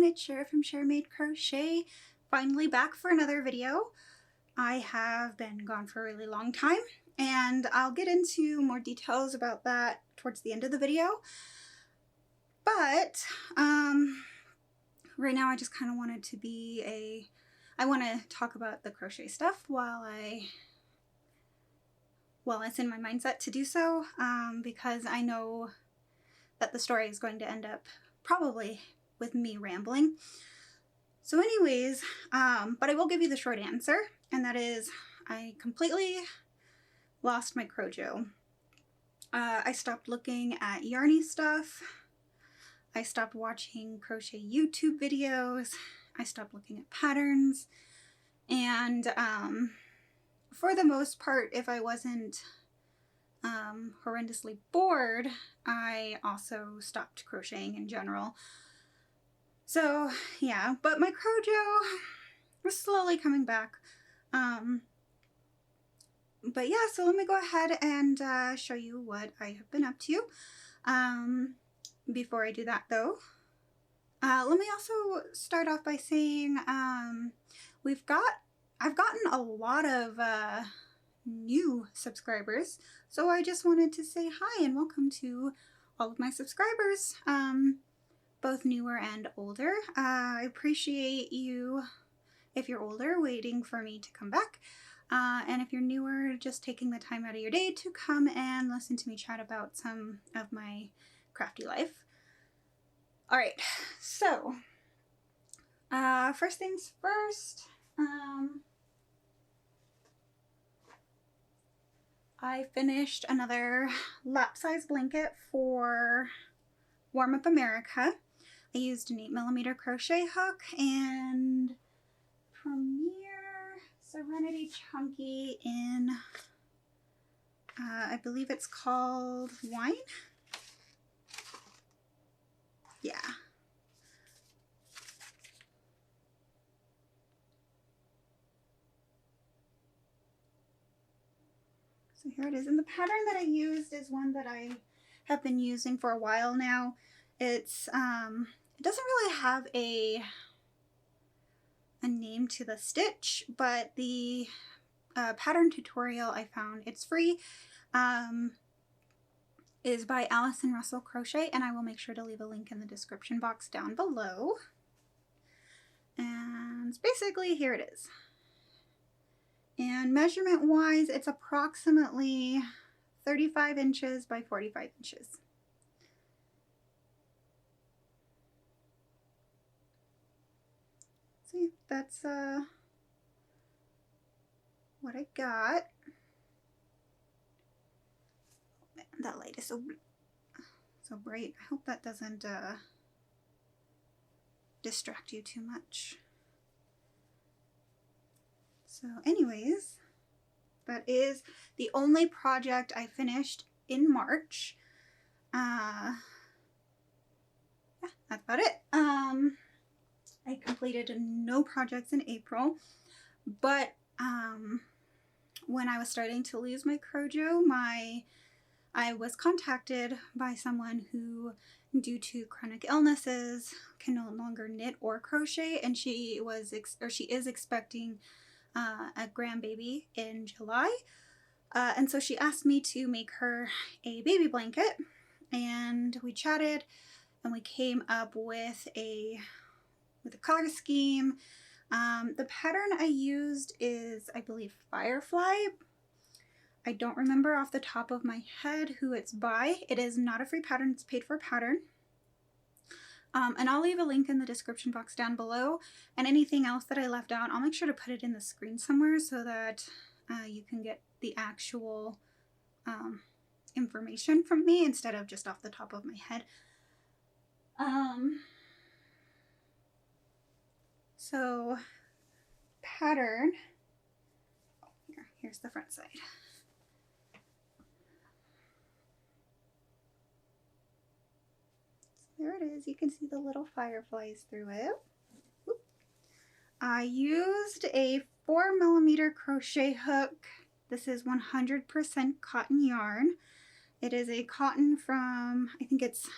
it's Shara from Shara Made Crochet, finally back for another video. I have been gone for a really long time, and I'll get into more details about that towards the end of the video. But right now I just kind of wanted to be I want to talk about the crochet stuff while it's in my mindset to do so, because I know that the story is going to end up probably with me rambling. So anyways, but I will give you the short answer, and that is I completely lost my crojo. I stopped looking at yarny stuff. I stopped watching crochet YouTube videos. I stopped looking at patterns. And for the most part, if I wasn't horrendously bored, I also stopped crocheting in general. So yeah, but my crojo was slowly coming back. But yeah, so let me go ahead and show you what I have been up to. Before I do that though, let me also start off by saying I've gotten a lot of new subscribers, so I just wanted to say hi and welcome to all of my subscribers, both newer and older. I appreciate you, if you're older, waiting for me to come back, and if you're newer, just taking the time out of your day to come and listen to me chat about some of my crafty life. Alright, so first things first, I finished another lap size blanket for Warm Up America. I used an 8mm crochet hook and Premier Serenity Chunky in, I believe it's called Wine? Yeah. So here it is. And the pattern that I used is one that I have been using for a while now. It's, it doesn't really have a name to the stitch, but the pattern tutorial I found, it's free, is by Alison Crochet, and I will make sure to leave a link in the description box down below. And basically here it is. And measurement wise, it's approximately 35 inches by 45 inches. See, that's what I got. Oh man, that light is so bright. I hope that doesn't distract you too much. So anyways, that is the only project I finished in March. Yeah, that's about it. I completed no projects in April, but when I was starting to lose my crojo, I was contacted by someone who, due to chronic illnesses, can no longer knit or crochet, and she is expecting a grandbaby in July, and so she asked me to make her a baby blanket, and we chatted and we came up with a color scheme. The pattern I used is, I believe, Firefly. I don't remember off the top of my head who it's by. It is not a free pattern, it's paid for pattern. And I'll leave a link in the description box down below, and anything else that I left out, I'll make sure to put it in the screen somewhere so that you can get the actual information from me instead of just off the top of my head. So pattern, oh, here's the front side. There it is. You can see the little fireflies through it. Oop. I used a 4mm crochet hook. This is 100% cotton yarn. It is a cotton from, I think it's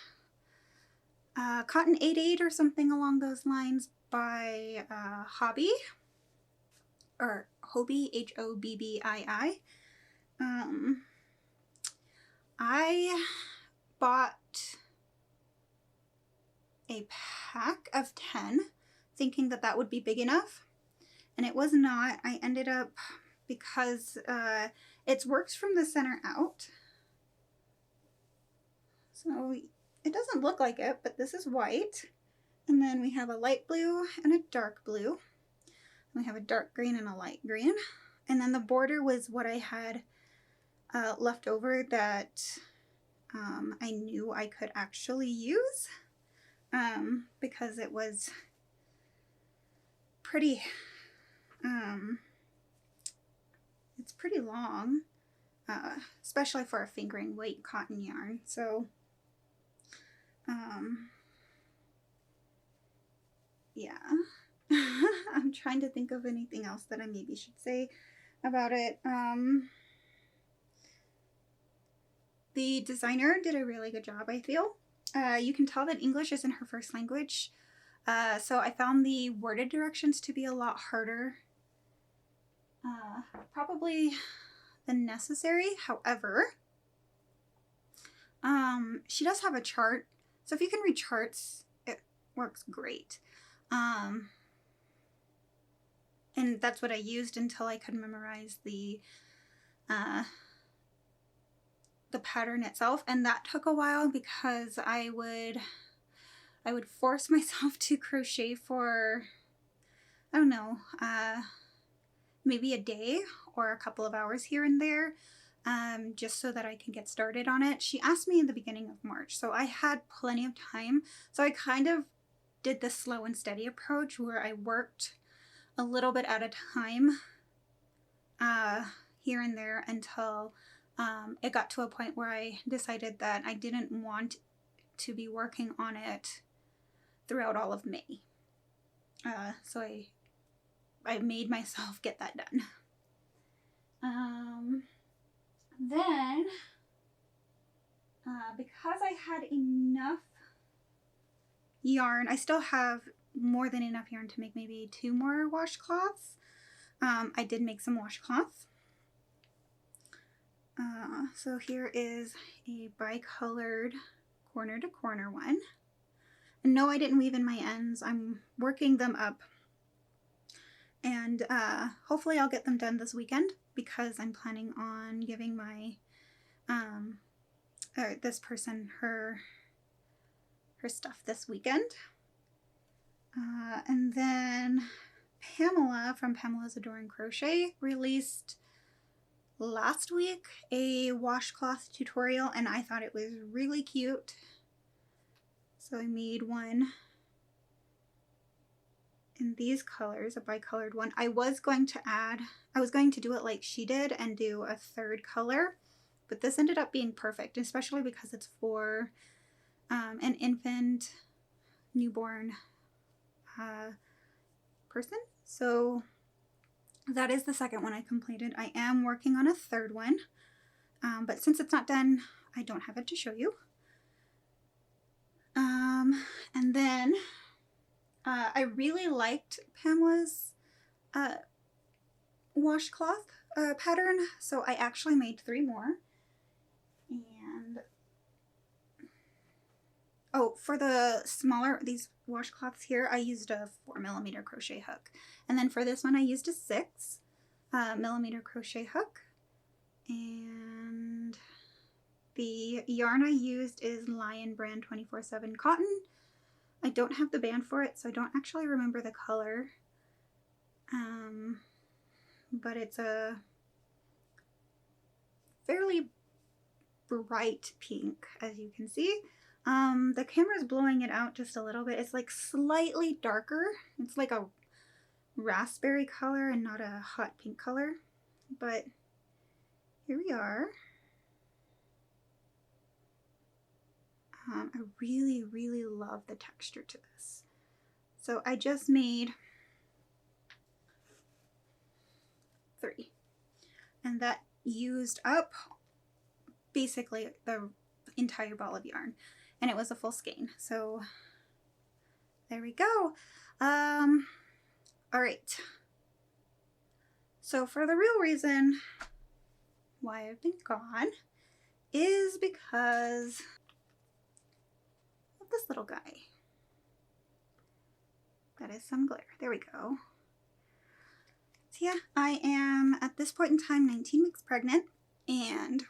Cotton 88 or something along those lines by Hobby, or Hobby, Hobbii. I bought a pack of 10 thinking that that would be big enough, and it was not. I ended up, because it works from the center out, so it doesn't look like it, but this is white, and then we have a light blue and a dark blue. We have a dark green and a light green, and then the border was what I had left over that I knew I could actually use, because it was pretty, it's pretty long, especially for a fingering weight cotton yarn. So yeah. I'm trying to think of anything else that I maybe should say about it. The designer did a really good job, I feel. You can tell that English isn't her first language, so I found the worded directions to be a lot harder, probably than necessary. However, she does have a chart, so if you can read charts, it works great. And that's what I used until I could memorize the pattern itself, and that took a while because I would force myself to crochet for, I don't know, maybe a day or a couple of hours here and there, just so that I can get started on it. She asked me in the beginning of March, so I had plenty of time. So I kind of did the slow and steady approach where I worked a little bit at a time, here and there, until it got to a point where I decided that I didn't want to be working on it throughout all of May. So I made myself get that done. Then, because I had enough yarn, I still have more than enough yarn to make maybe 2 more washcloths. I did make some washcloths. So here is a bicolored corner to corner one. And no, I didn't weave in my ends. I'm working them up. And hopefully I'll get them done this weekend, because I'm planning on giving my, this person her stuff this weekend. And then Pamela from Pamela's Adoring Crochet released last week a washcloth tutorial, and I thought it was really cute. So I made one in these colors, a bicolored one. I was going to do it like she did and do a 3rd color, but this ended up being perfect, especially because it's for an infant, newborn person. So that is the 2nd one I completed. I am working on a 3rd one, but since it's not done, I don't have it to show you. And then I really liked Pamela's washcloth pattern, so I actually made 3 more. And oh, for the smaller, these washcloths here, I used a 4mm crochet hook. And then for this one, I used a 6mm crochet hook. And the yarn I used is Lion brand 24/7 cotton. I don't have the band for it, so I don't actually remember the color. But it's a fairly bright pink, as you can see. The camera's blowing it out just a little bit. It's like slightly darker. It's like a raspberry color and not a hot pink color. But here we are. I really, really love the texture to this. So I just made 3. And that used up basically the entire ball of yarn. and it was a full skein. So there we go. All right. So for the real reason why I've been gone is because of this little guy. That is some glare. There we go. So yeah, I am at this point in time 19 weeks pregnant, and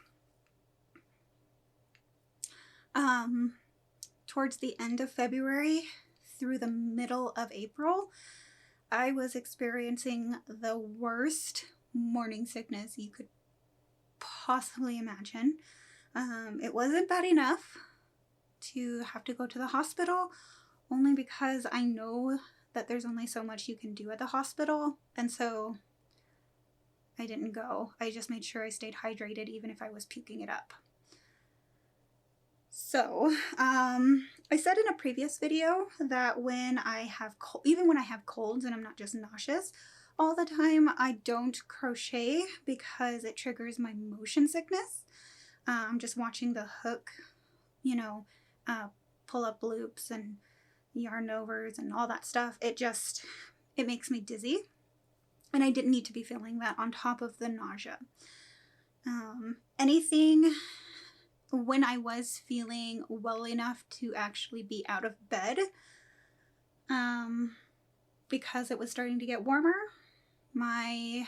towards the end of February through the middle of April, I was experiencing the worst morning sickness you could possibly imagine. It wasn't bad enough to have to go to the hospital, only because I know that there's only so much you can do at the hospital, and so I didn't go. I just made sure I stayed hydrated even if I was puking it up. So, I said in a previous video that when I have even when I have colds and I'm not just nauseous all the time, I don't crochet because it triggers my motion sickness. I'm just watching the hook, you know, pull up loops and yarn overs and all that stuff. It makes me dizzy, and I didn't need to be feeling that on top of the nausea. Anything when I was feeling well enough to actually be out of bed, because it was starting to get warmer, my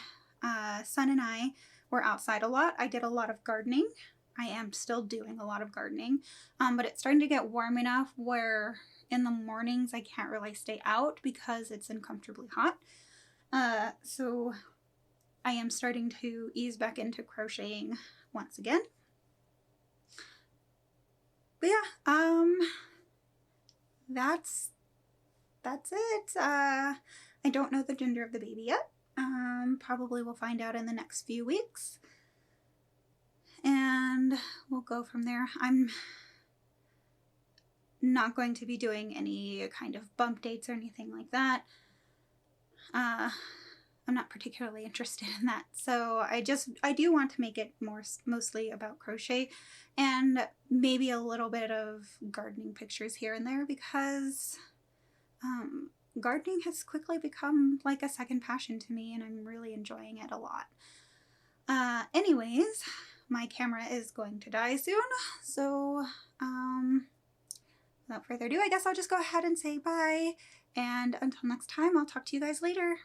son and I were outside a lot. I did a lot of gardening. I am still doing a lot of gardening, but it's starting to get warm enough where in the mornings I can't really stay out because it's uncomfortably hot. So I am starting to ease back into crocheting once again. But yeah, that's it. I don't know the gender of the baby yet. Probably we'll find out in the next few weeks, and we'll go from there. I'm not going to be doing any kind of bump dates or anything like that. I'm not particularly interested in that. So I do want to make it mostly about crochet and maybe a little bit of gardening pictures here and there, because gardening has quickly become like a second passion to me, and I'm really enjoying it a lot. Anyways, my camera is going to die soon, so without further ado, I guess I'll just go ahead and say bye, and until next time, I'll talk to you guys later.